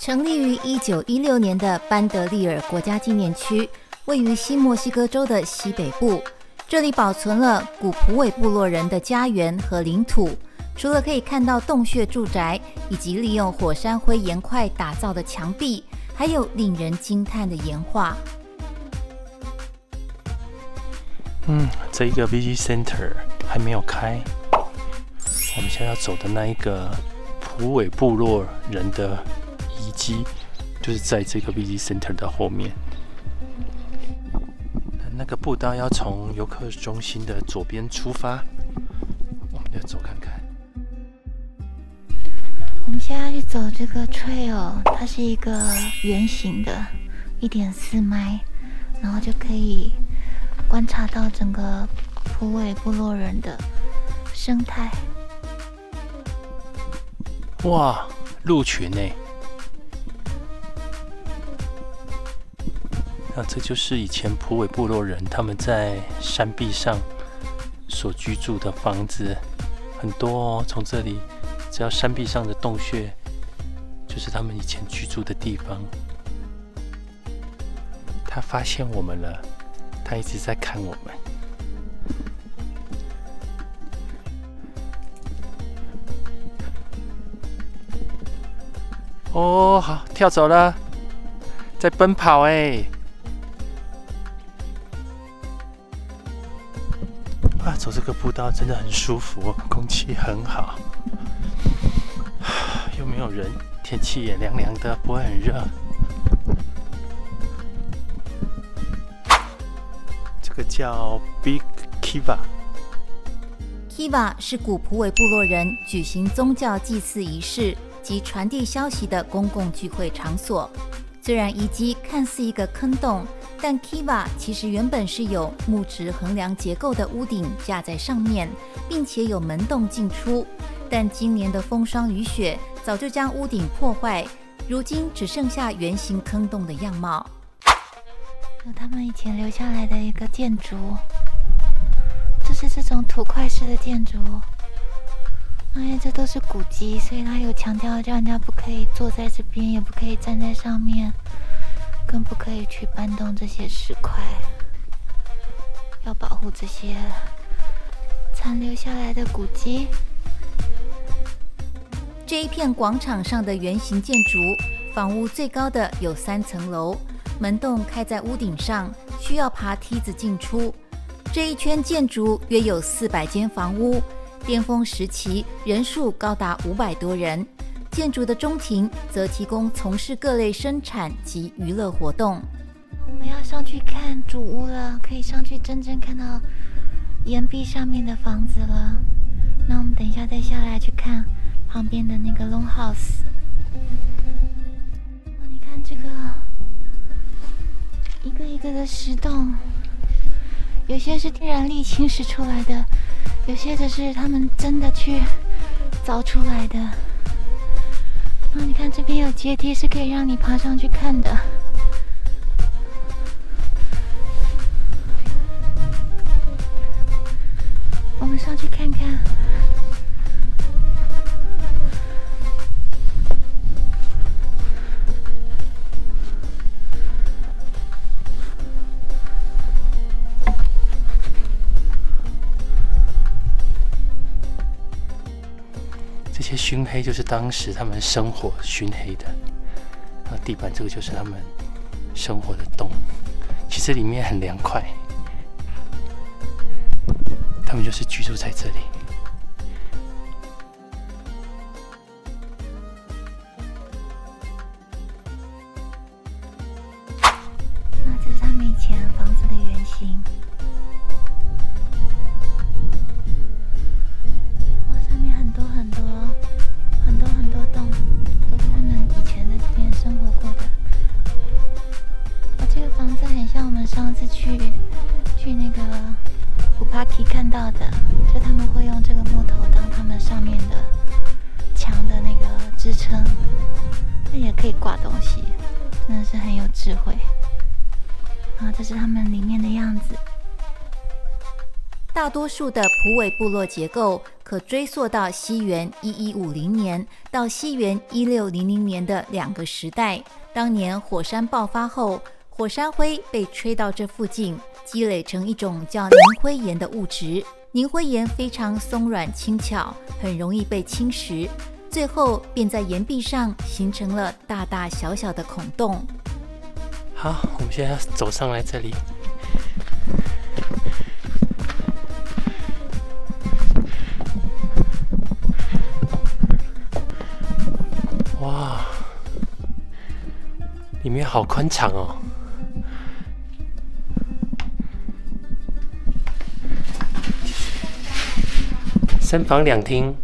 成立于1916年的班德利尔国家纪念区，位于新墨西哥州的西北部。这里保存了古普韦部落人的家园和领土，除了可以看到洞穴住宅以及利用火山灰岩块打造的墙壁，还有令人惊叹的岩画。这一个 VG Center 还没有开。我们现在要走的那一个普韦部落人的遗迹，就是在这个 VG Center 的后面。那个步道要从游客中心的左边出发，我们就走看看。我们现在去走这个 trail， 它是一个圆形的1.4迈，然后就可以观察到整个普韦部落人的生态。哇，鹿群欸！那这就是以前普韦部落人他们在山壁上所居住的房子，很多哦。从这里，只要山壁上的洞穴，就是他们以前居住的地方。他发现我们了，他一直在看我们。哦，好，跳走了，在奔跑哎！啊，走这个步道真的很舒服，空气很好，又没有人，天气也凉凉的，不会很热。这个叫 Big Kiva。Kiva 是古普韦部落人举行宗教祭祀仪式及传递消息的公共聚会场所。虽然遗迹看似一个坑洞，但 Kiva 其实原本是有木质横梁结构的屋顶架在上面，并且有门洞进出。但今年的风霜雨雪早就将屋顶破坏，如今只剩下圆形坑洞的样貌。有他们以前留下来的一个建筑，就是这种土块式的建筑。这都是古迹，所以他有强调让人家不可以坐在这边，也不可以站在上面，更不可以去搬动这些石块，要保护这些残留下来的古迹。这一片广场上的圆形建筑，房屋最高的有3层楼，门洞开在屋顶上，需要爬梯子进出。这一圈建筑约有400间房屋。巅峰时期人数高达500多人，建筑的中庭则提供从事各类生产及娱乐活动。我们要上去看主屋了，可以上去真正看到岩壁上面的房子了。那我们等一下再下来去看旁边的那个 Longhouse。你看这个一个一个的石洞，有些是天然砾侵蚀出来的，有些的是他们真的去凿出来的。你看这边有阶梯，是可以让你爬上去看的。我们上去看看。这些熏黑就是当时他们生火熏黑的，然后地板这个就是他们生活的洞，其实里面很凉快，他们就是居住在这里。那这是他们以前房子的原型。很多洞，都是他们以前在这边生活过的。这个房子很像我们上次去那个古帕基看到的，就他们会用这个木头当他们上面的墙的那个支撑，那也可以挂东西，真的是很有智慧。这是他们里面的样子。大多数的普韦部落结构可追溯到西元1150年到西元1600年的2个时代。当年火山爆发后，火山灰被吹到这附近，积累成一种叫凝灰岩的物质。凝灰岩非常松软轻巧，很容易被侵蚀，最后便在岩壁上形成了大大小小的孔洞。好，我们现在要走上来这里。哇，里面好宽敞哦。3房2厅，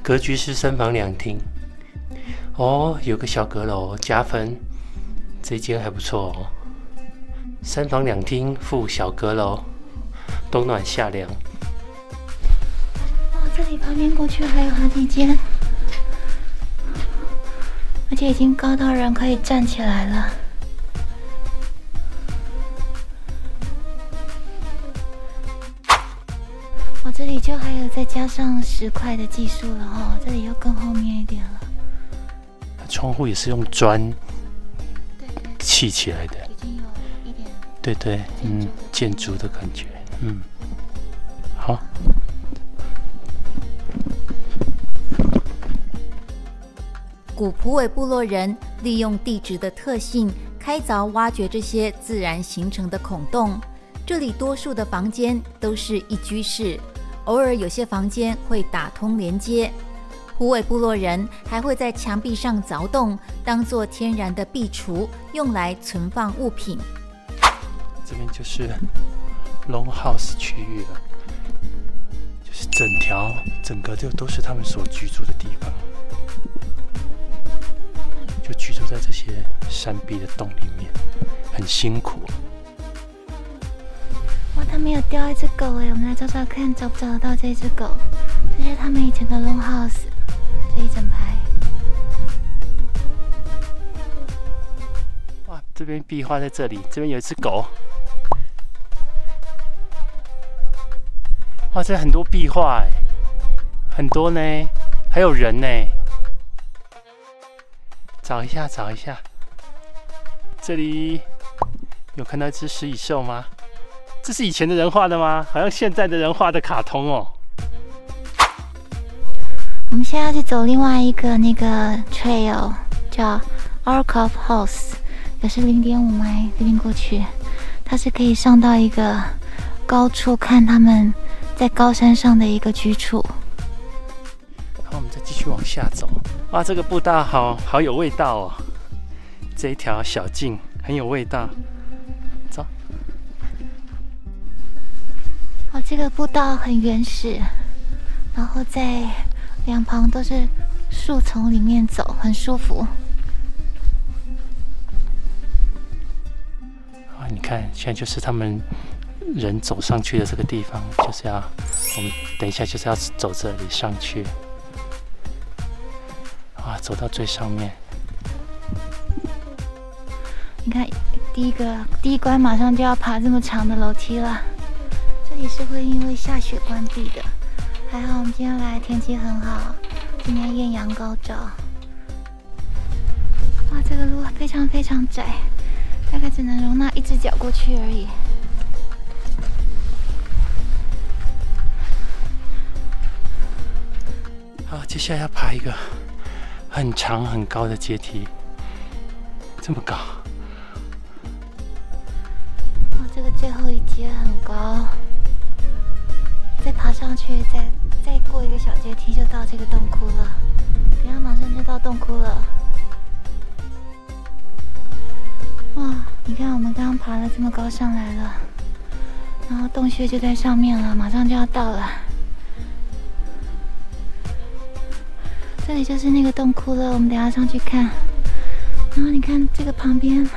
格局是3房2厅。哦，有个小阁楼加分，这间还不错哦。3房2厅附小阁楼，冬暖夏凉。哇，这里旁边过去还有好几间，而且已经高到人可以站起来了。这里就还有再加上石块的技术了哦，这里又更后面一点了。窗户也是用砖砌起来的，已经有一点对，建筑的感觉，好。古普韦部落人利用地质的特性，开凿挖掘这些自然形成的孔洞。这里多数的房间都是一居室。偶尔有些房间会打通连接，普韦部落人还会在墙壁上凿洞，当作天然的壁橱，用来存放物品。这边就是 Longhouse 区域了，就是整个就都是他们所居住的地方，就居住在这些山壁的洞里面，很辛苦。哇，他们有叼一只狗哎，我们来找找看，找不找得到这只狗？这是他们以前的 Longhouse， 这一整排。哇，这边壁画在这里，这边有一只狗。哇，这很多壁画哎，很多呢，还有人呢。找一下，这里有看到一只食蚁兽吗？这是以前的人画的吗？好像现在的人画的卡通哦。我们现在要去走另外一个那个 trail， 叫 Ark House， 也是0.5 迈这边过去，它是可以上到一个高处看他们在高山上的一个居处。好，我们再继续往下走。哇，这个步道好有味道哦！这一条小径很有味道。走。哦，这个步道很原始，然后在两旁都是树丛里面走，很舒服。啊，你看，现在就是他们人走上去的这个地方，就是要我们等一下就是要走这里上去。啊，走到最上面。你看，第一关马上就要爬这么长的楼梯了。这里是会因为下雪关闭的，还好我们今天来天气很好，今天艳阳高照。哇，这个路非常窄，大概只能容纳1只脚过去而已。好，接下来要爬一个很长很高的阶梯，这么高。哇，这个最后一阶很高。再爬上去，再过一个小阶梯就到这个洞窟了。等下马上就到洞窟了。哇，你看我们刚刚爬了这么高上来了，然后洞穴就在上面了，马上就要到了。这里就是那个洞窟了，我们等下上去看。然后你看这个旁边，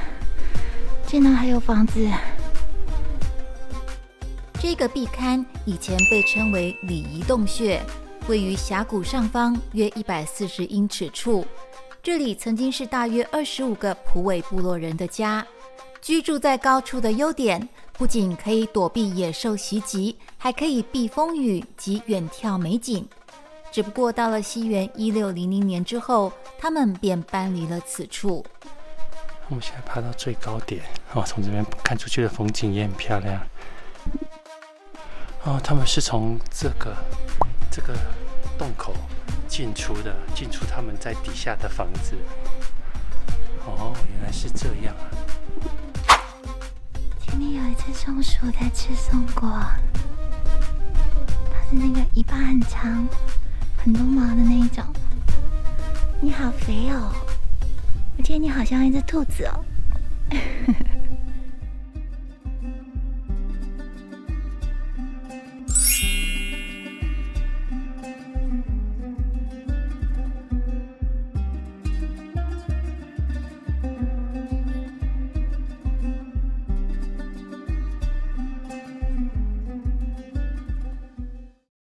竟然还有房子。这个壁龛以前被称为礼仪洞穴，位于峡谷上方约140英尺处。这里曾经是大约25个普韦部落人的家。居住在高处的优点，不仅可以躲避野兽袭击，还可以避风雨及远眺美景。只不过到了西元1600年之后，他们便搬离了此处。我们现在爬到最高点哦，从这边看出去的风景也很漂亮。哦，他们是从这个洞口进出他们在底下的房子。哦，原来是这样啊！前面有一只松鼠在吃松果，它是那个尾巴很长、很多毛的那一种。你好肥哦！我记得你好像一只兔子哦。